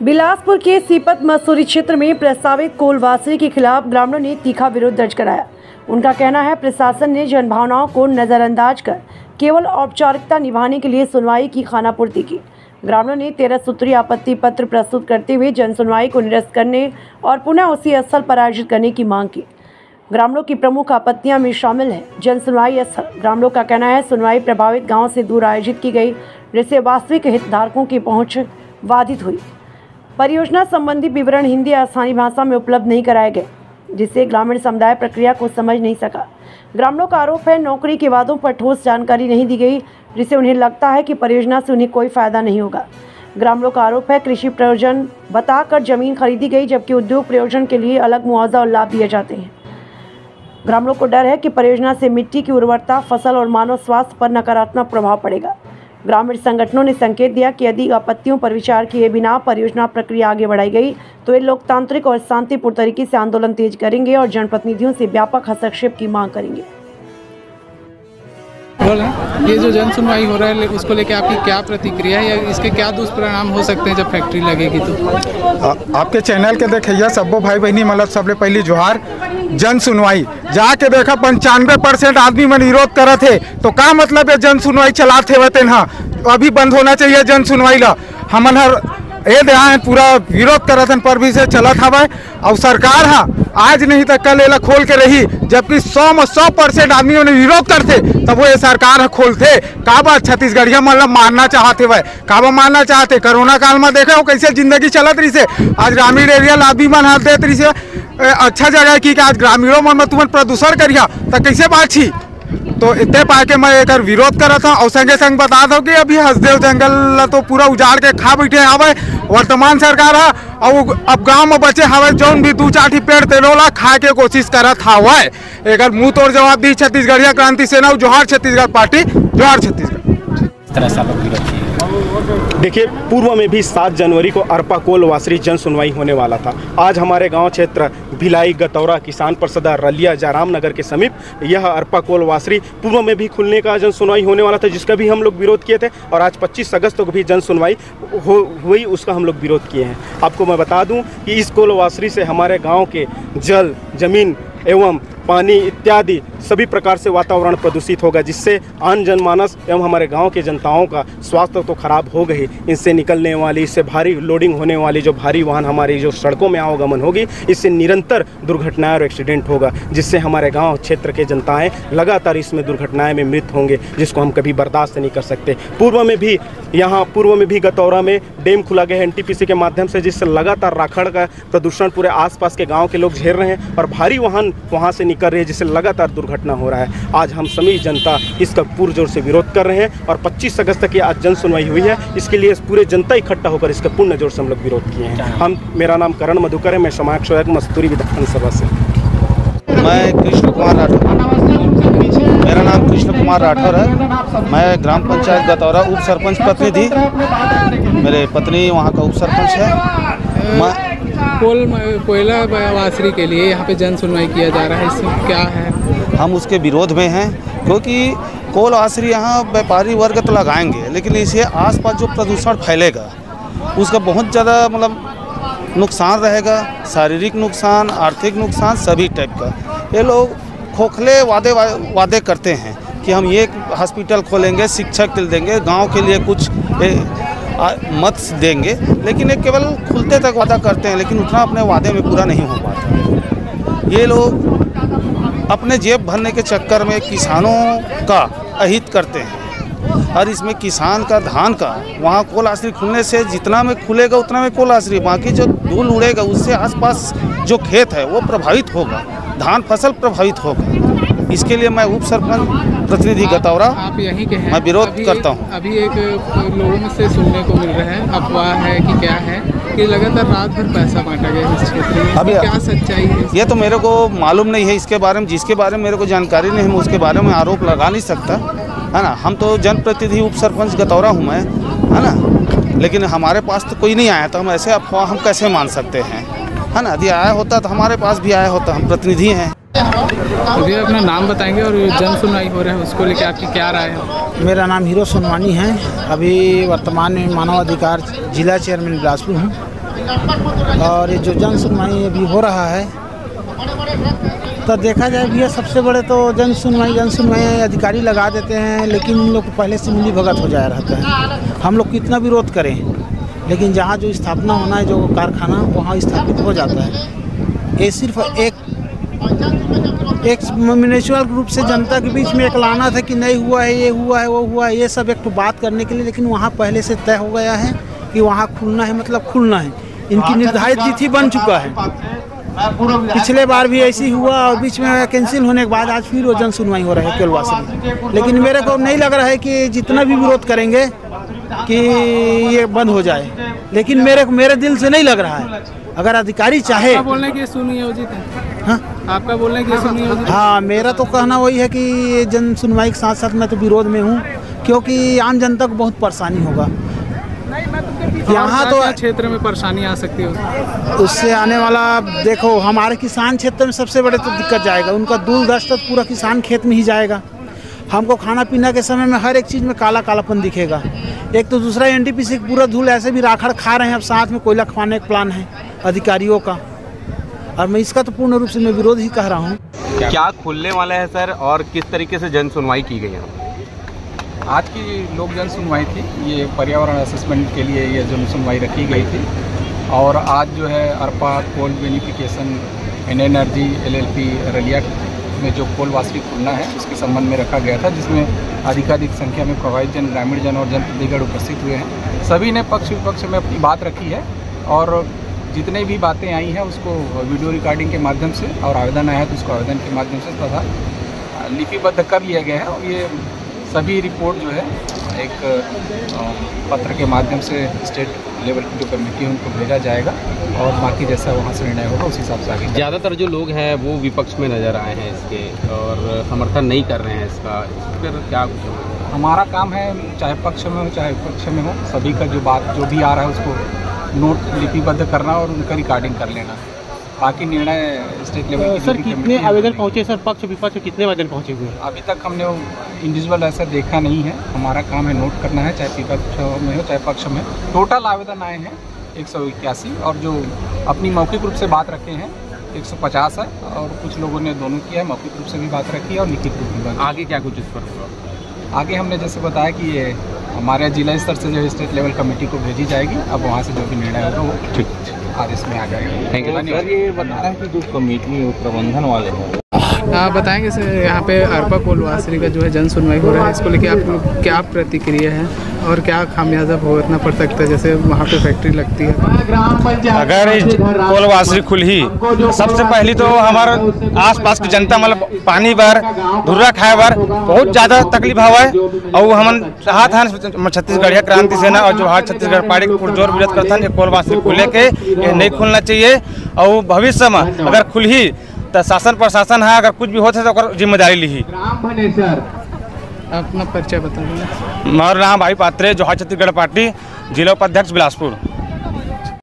बिलासपुर के सीपत मसूरी क्षेत्र में प्रस्तावित कोलवासरी के खिलाफ ग्रामीणों ने तीखा विरोध दर्ज कराया। उनका कहना है प्रशासन ने जनभावनाओं को नजरअंदाज कर केवल औपचारिकता निभाने के लिए सुनवाई की खानापूर्ति की। ग्रामीणों ने 13 सूत्रीय आपत्ति पत्र प्रस्तुत करते हुए जन सुनवाई को निरस्त करने और पुनः उसी स्थल पर आयोजित करने की मांग की। ग्रामीणों की प्रमुख आपत्तियां में शामिल है जन सुनवाई स्थल। ग्रामीणों का कहना है सुनवाई प्रभावित गाँव से दूर आयोजित की गई, जिससे वास्तविक हितधारकों की पहुँच बाधित हुई। परियोजना संबंधी विवरण हिंदी या स्थानीय भाषा में उपलब्ध नहीं कराए गए, जिससे ग्रामीण समुदाय प्रक्रिया को समझ नहीं सका। ग्रामीणों का आरोप है नौकरी के वादों पर ठोस जानकारी नहीं दी गई, जिससे उन्हें लगता है कि परियोजना से उन्हें कोई फायदा नहीं होगा। ग्रामीणों का आरोप है कृषि प्रयोजन बताकर जमीन खरीदी गई, जबकि उद्योग प्रयोजन के लिए अलग मुआवजा और लाभ दिए जाते हैं। ग्रामीणों को डर है कि परियोजना से मिट्टी की उर्वरता, फसल और मानव स्वास्थ्य पर नकारात्मक प्रभाव पड़ेगा। ग्रामीण संगठनों ने संकेत दिया कि यदि आपत्तियों पर विचार किए बिना परियोजना प्रक्रिया आगे बढ़ाई गई तो वे लोकतांत्रिक और शांतिपूर्ण तरीके से आंदोलन तेज करेंगे और जनप्रतिनिधियों से व्यापक हस्तक्षेप की मांग करेंगे। ये जो जन सुनवाई हो रहा है उसको लेकर आपकी क्या प्रतिक्रिया है या इसके क्या दुष्परिणाम हो सकते हैं जब फैक्ट्री लगेगी तो? आपके चैनल के देखिए सबो भाई बहनी मतलब सबले पहली जोहार। जन सुनवाई जाके देखा 95% आदमी मन विरोध करे थे, तो का मतलब है जन सुनवाई चलाते हुए तेन अभी बंद होना चाहिए जन सुनवाई ला। हमन हर यहाँ पूरा विरोध करत हन पर भी से चलत हवा और सरकार आज नहीं तो कल एला खोल के रही, जबकि 100% आदमी ने विरोध करते तब वो ये सरकार खोलते। का बात छत्तीसगढ़िया मतलब मानना चाहते वह काबा मानना चाहते। कोरोना काल में देखा हो कैसे जिंदगी चलत रही से। आज ग्रामीण एरिया आदमी मन हाथ देत रही से अच्छा जगह की आज ग्रामीणों मन में तुमन प्रदूषण करिया तो कैसे बात छी। तो इतने पाए के मैं एक विरोध करा था और संगे संग बता दो कि अभी हसदेव जंगल तो पूरा उजाड़ के खा बैठे हवे वर्तमान सरकार है और अब गांव में बचे हवे जौन भी 2-4 पेड़ तेलोला खाए के कोशिश करत हवे। एक मुंह तोड़ जवाब दी छत्तीसगढ़िया क्रांति सेना जोहार छत्तीसगढ़ पार्टी, जोहार छत्तीसगढ़। देखिए, पूर्व में भी 7 जनवरी को अरपा कोलवासरी जन सुनवाई होने वाला था। आज हमारे गांव क्षेत्र भिलाई, गतौरा, किसान परसदा, रलिया, जयराम नगर के समीप यह अरपा कोलवासरी पूर्व में भी खुलने का जन सुनवाई होने वाला था, जिसका भी हम लोग विरोध किए थे और आज 25 अगस्त को भी जन सुनवाई हुई, उसका हम लोग विरोध किए हैं। आपको मैं बता दूं कि इस कोलवासरी से हमारे गाँव के जल, जमीन एवं पानी इत्यादि सभी प्रकार से वातावरण प्रदूषित होगा, जिससे आम जनमानस एवं हमारे गांव के जनताओं का स्वास्थ्य तो खराब हो गई। इनसे निकलने वाली, इससे भारी लोडिंग होने वाली जो भारी वाहन हमारी जो सड़कों में आवागमन होगी, इससे निरंतर दुर्घटनाएं और एक्सीडेंट होगा, जिससे हमारे गांव क्षेत्र के जनताएं लगातार इसमें दुर्घटनाएं में मृत होंगे, जिसको हम कभी बर्दाश्त नहीं कर सकते। पूर्व में भी गतौरा में डैम खुला गया है NTPC के माध्यम से, जिससे लगातार राखड़ का प्रदूषण पूरे आसपास के गाँव के लोग झेल रहे हैं और भारी वाहन वहाँ से निकल रही है, जिससे लगातार दुर्घटना हो रहा है। आज हम सभी जनता इसका पुरजोर से विरोध कर रहे हैं और 25 अगस्त तक आज जन सुनवाई हुई है। इसके लिए पूरे जनता इकट्ठा होकर इसका पूर्ण जोर से हम लोग विरोध किए हैं। मेरा नाम करण मधुकर है, मैं समाज सेवक मस्तूरी विधानसभा से। मैं कृष्ण कुमार राठौर, मेरा नाम कृष्ण कुमार राठौर है। मैं ग्राम पंचायत गतौरा उप सरपंच प्रतिनिधि, मेरे पत्नी वहाँ का उप सरपंच है। कोयला वासरी के लिए यहाँ पे जन सुनवाई किया जा रहा है, इसमें क्या है? हम उसके विरोध में हैं, क्योंकि कोल वासरी यहाँ व्यापारी वर्ग तो लगाएंगे, लेकिन इससे आसपास जो प्रदूषण फैलेगा उसका बहुत ज़्यादा मतलब नुकसान रहेगा, शारीरिक नुकसान, आर्थिक नुकसान, सभी टाइप का। ये लोग खोखले वादे करते हैं कि हम ये हॉस्पिटल खोलेंगे, शिक्षक देंगे, गाँव के लिए कुछ मत देंगे, लेकिन ये केवल खुलते तक वादा करते हैं, लेकिन उतना अपने वादे में पूरा नहीं हो पाता। ये लोग अपने जेब भरने के चक्कर में किसानों का अहित करते हैं और इसमें किसान का धान का वहाँ कोलवासरी खुलने से जितना में खुलेगा उतना में कोलवासरी, बाकी जो धूल उड़ेगा उससे आसपास जो खेत है वो प्रभावित होगा, धान फसल प्रभावित होगा। इसके लिए मैं उप सरपंच प्रतिनिधि गतौरा, आप यहीं के हैं, मैं विरोध करता हूँ। अभी एक लोगों में से सुनने को मिल रहा है, अफवाह है कि क्या है कि लगातार रात भर पैसा बांटा गया इस क्षेत्र में, अभी क्या सच्चाई है? ये तो मेरे को मालूम नहीं है इसके बारे में, जिसके बारे में मेरे को जानकारी नहीं है मैं उसके बारे में आरोप लगा नहीं सकता, है ना। हम तो जनप्रतिनिधि उप सरपंच गतौरा हूँ मैं, है ना, लेकिन हमारे पास तो कोई नहीं आया, तो हम ऐसे अफवाह हम कैसे मान सकते हैं, है ना। यदि आया होता तो हमारे पास भी आया होता, हम प्रतिनिधि हैं। अभी अपना नाम बताएंगे और जन सुनवाई हो रहा है उसको लेकर आपकी क्या राय है? मेरा नाम हीरो सोनवानी है। अभी वर्तमान में मानव अधिकार जिला चेयरमैन बिलासपुर हूँ। और ये जो जन सुनवाई अभी हो रहा है, तो देखा जाए भैया सबसे बड़े तो जन सुनवाई अधिकारी लगा देते हैं, लेकिन उन लोग पहले से मिली भगत हो जाया रहता है। हम लोग कितना विरोध करें, लेकिन जहाँ जो स्थापना होना है, जो कारखाना वहाँ स्थापित हो जाता है। ये सिर्फ एक म्यूनिसिपल रूप से जनता के बीच में एक लाना था कि नहीं हुआ है, ये हुआ है, वो हुआ है, ये सब एक तो बात करने के लिए, लेकिन वहाँ पहले से तय हो गया है कि वहाँ खुलना है, मतलब खुलना है। इनकी निर्धारित तिथि बन चुका है। पिछले बार भी ऐसी हुआ और बीच में कैंसिल होने के बाद आज फिर वो जन सुनवाई हो रहा है केवलवासी। लेकिन मेरे को नहीं लग रहा है कि जितना भी विरोध करेंगे कि ये बंद हो जाए, लेकिन मेरे दिल से नहीं लग रहा है। अगर अधिकारी चाहे, बोलने की सुनियोजित है। हाँ, आपका बोलने की सुनियोजित। हाँ, मेरा तो कहना वही है कि जन सुनवाई के साथ साथ मैं तो विरोध में हूँ, क्योंकि आम जनता को बहुत परेशानी होगा। यहाँ तो क्षेत्र में परेशानी आ सकती है, उससे आने वाला देखो, हमारे किसान क्षेत्र में सबसे बड़े तो दिक्कत जाएगा। उनका दूर दस्त तक पूरा किसान खेत में ही जाएगा। हमको खाना पीना के समय में हर एक चीज़ में कालापन दिखेगा। एक तो दूसरा एनटीपीसी पूरा धूल ऐसे भी राखड़ खा रहे हैं, अब साथ में कोयला खवाने का प्लान है अधिकारियों का, और मैं इसका तो पूर्ण रूप से मैं विरोध ही कह रहा हूँ। क्या खुलने वाला है सर, और किस तरीके से जन सुनवाई की गई है? आज की लोक जन सुनवाई थी, ये पर्यावरण असेसमेंट के लिए ये जन सुनवाई रखी गई थी। और आज जो है अरपा कोल बेनिफिकेशन एनर्जी LLP रलिया में जो कोल वासरी खुलना है उसके संबंध में रखा गया था, जिसमें अधिकाधिक संख्या में प्रभावित जन, ग्रामीण जन और जनप्रतिनिधिगण उपस्थित हुए हैं। सभी ने पक्ष विपक्ष में अपनी बात रखी है, और जितने भी बातें आई हैं उसको वीडियो रिकॉर्डिंग के माध्यम से, और आवेदन आया है तो उसको आवेदन के माध्यम से तथा लिपिबद्ध कर लिया गया है। और ये सभी रिपोर्ट जो है एक पत्र के माध्यम से स्टेट लेवल की जो कमेटी है उनको भेजा जाएगा, और बाकी जैसा वहाँ से निर्णय होगा उस हिसाब से आगे। ज़्यादातर जो लोग हैं वो विपक्ष में नज़र आए हैं इसके, और समर्थन नहीं कर रहे हैं इसका, इस पर क्या कुछ? हमारा काम है, चाहे पक्ष में हो चाहे विपक्ष में हो, सभी का जो भी आ रहा है उसको नोट लिपिबद्ध करना और उनका रिकॉर्डिंग कर लेना। बाकी निर्णय स्टेट लेवल सर कितने आवेदन पहुँचे सर, पक्ष विपक्ष कितने आवेदन पहुँचे हुए? अभी तक हमने इंडिविजुअल ऐसा देखा नहीं है। हमारा काम है नोट करना है, चाहे विपक्ष में हो चाहे पक्ष में। टोटल आवेदन आए हैं 181, और जो अपनी मौखिक रूप से बात रखे हैं 150 है, और कुछ लोगों ने दोनों किया है, मौखिक रूप से भी बात रखी है और लिखित रूप में बात। आगे क्या कुछ इस पर होगा? आगे हमने जैसे बताया कि ये हमारे जिला स्तर से जो स्टेट लेवल कमेटी को भेजी जाएगी, अब वहाँ से जो भी निर्णय होगा वो ठीक आदेश में आ जाएगा। Thank you sir. ये बता रहे हैं कि जो कमेटी प्रबंधन वाले हैं, बताएंगे सर, यहाँ पे अरपा कोल वासरी का जो है जन सुनवाई हो रहा है, इसको लेके आप लोग क्या प्रतिक्रिया है और क्या खामियाजा भुगतना पड़ सकता है? जैसे वहाँ पे फैक्ट्री लगती है, अगर कोल वासरी खुली, सबसे पहली तो हमारे आसपास की जनता मतलब पानी बार धुर्रा खाए बार बहुत ज़्यादा तकलीफ हुआ है। और हम चाहत हैं छत्तीसगढ़िया क्रांति सेना और जो हाथ छत्तीसगढ़ पार्टी के पुरजोर विरोध करते हैं कोल वासरी खुले के, ये नहीं खुलना चाहिए। और भविष्य में अगर खुली तो शासन प्रशासन है, अगर कुछ भी होता है तो जिम्मेदारी ली। अपना परिचय बता देंगे। हमारा नाम भाई पात्रे, जो हाथ छत्तीसगढ़ पार्टी, जिला उपाध्यक्ष बिलासपुर।